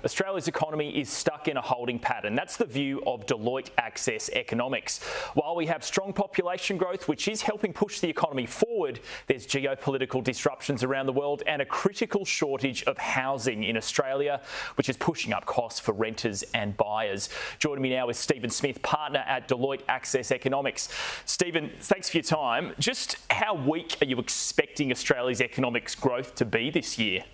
Australia's economy is stuck in a holding pattern. That's the view of Deloitte Access Economics. While we have strong population growth, which is helping push the economy forward, there's geopolitical disruptions around the world and a critical shortage of housing in Australia, which is pushing up costs for renters and buyers. Joining me now is Stephen Smith, partner at Deloitte Access Economics. Stephen, thanks for your time. Just how weak are you expecting Australia's economic growth to be this year?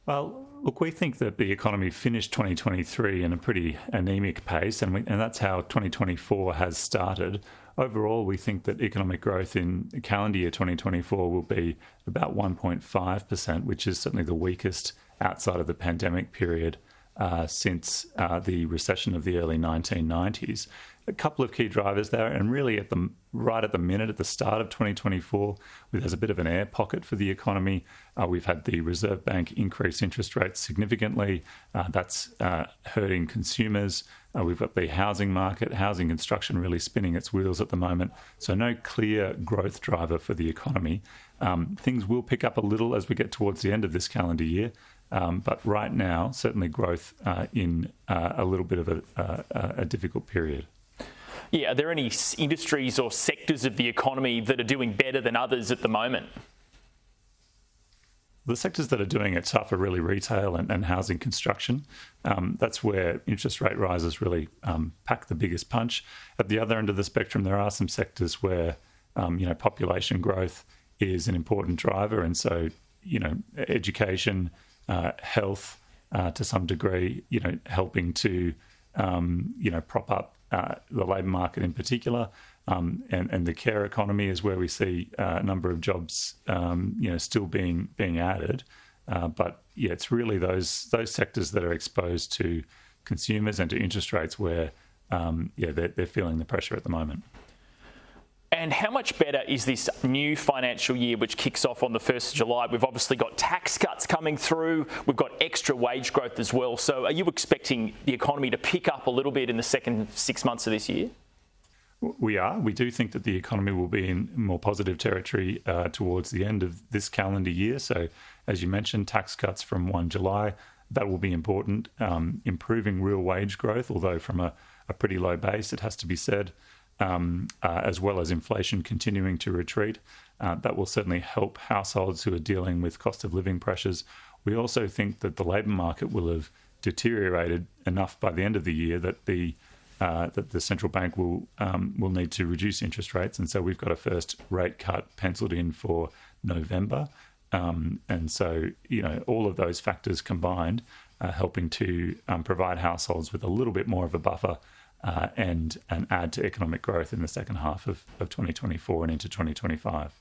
Well, look, we think that the economy finished 2023 in a pretty anaemic pace, and that's how 2024 has started. Overall, we think that economic growth in calendar year 2024 will be about 1.5%, which is certainly the weakest outside of the pandemic period since the recession of the early 1990s. A couple of key drivers there, and really right at the start of 2024, there's a bit of an air pocket for the economy. We've had the Reserve Bank increase interest rates significantly. That's hurting consumers. We've got the housing market, housing construction really spinning its wheels at the moment. So no clear growth driver for the economy. Things will pick up a little as we get towards the end of this calendar year. But right now, certainly growth in a little bit of a difficult period. Yeah, are there any industries or sectors of the economy that are doing better than others at the moment? The sectors that are doing it tough are really retail and housing construction. That's where interest rate rises really pack the biggest punch. At the other end of the spectrum, there are some sectors where population growth is an important driver, and so education, health, to some degree, helping to prop up the labour market in particular, and the care economy is where we see a number of jobs, still being added. But yeah, it's really those sectors that are exposed to consumers and to interest rates where, they're feeling the pressure at the moment. And how much better is this new financial year, which kicks off on the 1st of July? We've obviously got tax cuts coming through. We've got extra wage growth as well. So are you expecting the economy to pick up a little bit in the second 6 months of this year? We are. We do think that the economy will be in more positive territory towards the end of this calendar year. So as you mentioned, tax cuts from 1 July, that will be important. Improving real wage growth, although from a pretty low base, it has to be said. As well as inflation continuing to retreat. That will certainly help households who are dealing with cost of living pressures. We also think that the labour market will have deteriorated enough by the end of the year that the central bank will need to reduce interest rates, and so we've got a first rate cut penciled in for November. And so all of those factors combined are helping to provide households with a little bit more of a buffer. And add to economic growth in the second half of 2024 and into 2025.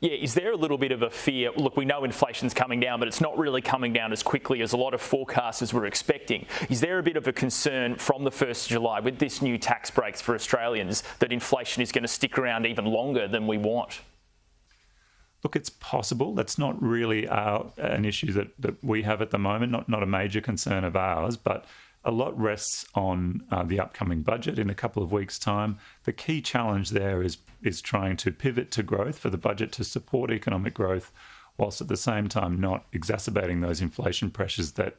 Yeah, is there a little bit of a fear? Look, we know inflation's coming down, but it's not really coming down as quickly as a lot of forecasters were expecting. Is there a bit of a concern from the 1st of July with this new tax breaks for Australians that inflation is going to stick around even longer than we want? Look, it's possible. That's not really an issue that we have at the moment, not a major concern of ours, but a lot rests on the upcoming budget in a couple of weeks' time. The key challenge there is trying to pivot to growth for the budget to support economic growth, whilst at the same time not exacerbating those inflation pressures that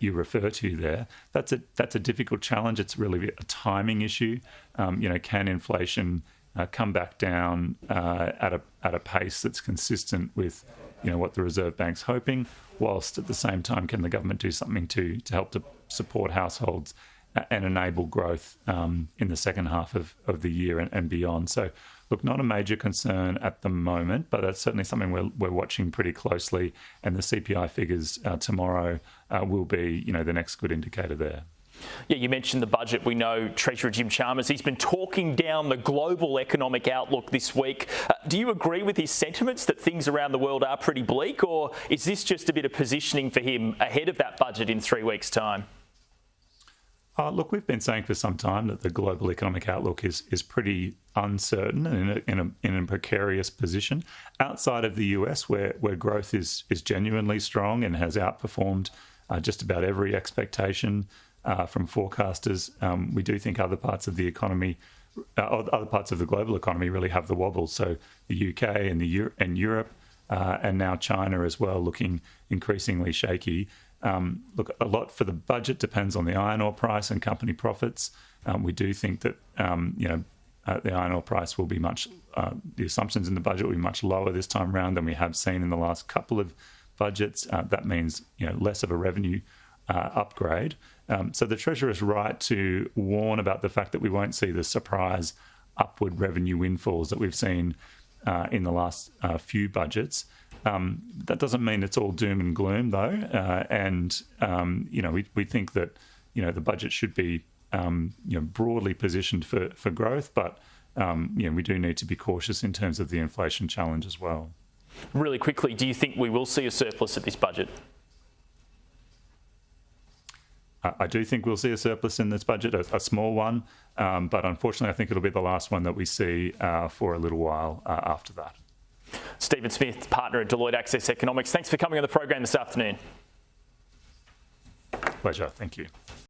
you refer to there. That's a difficult challenge. It's really a timing issue. Can inflation come back down at a pace that's consistent with what the Reserve Bank's hoping, whilst at the same time can the government do something to help to support households and enable growth in the second half of the year and beyond. So look, not a major concern at the moment, but that's certainly something we're watching pretty closely, and the CPI figures tomorrow will be the next good indicator there. Yeah, you mentioned the budget. We know Treasurer Jim Chalmers, he's been talking down the global economic outlook this week. Do you agree with his sentiments that things around the world are pretty bleak, or is this just a bit of positioning for him ahead of that budget in 3 weeks' time? Look, we've been saying for some time that the global economic outlook is pretty uncertain and in a precarious position. Outside of the US, where growth is genuinely strong and has outperformed just about every expectation from forecasters, we do think other parts of the economy, other parts of the global economy really have the wobble. So the UK and Europe, and now China as well, looking increasingly shaky. look, a lot for the budget depends on the iron ore price and company profits. We do think that the iron ore price will be the assumptions in the budget will be much lower this time around than we have seen in the last couple of budgets. That means less of a revenue upgrade. So the Treasurer is right to warn about the fact that we won't see the surprise upward revenue windfalls that we've seen in the last few budgets. That doesn't mean it's all doom and gloom, though. We think that the budget should be broadly positioned for growth, but we do need to be cautious in terms of the inflation challenge as well. Really quickly, do you think we will see a surplus at this budget? I do think we'll see a surplus in this budget, a small one, but unfortunately I think it'll be the last one that we see for a little while after that. Stephen Smith, partner at Deloitte Access Economics. Thanks for coming on the program this afternoon. Pleasure. Thank you.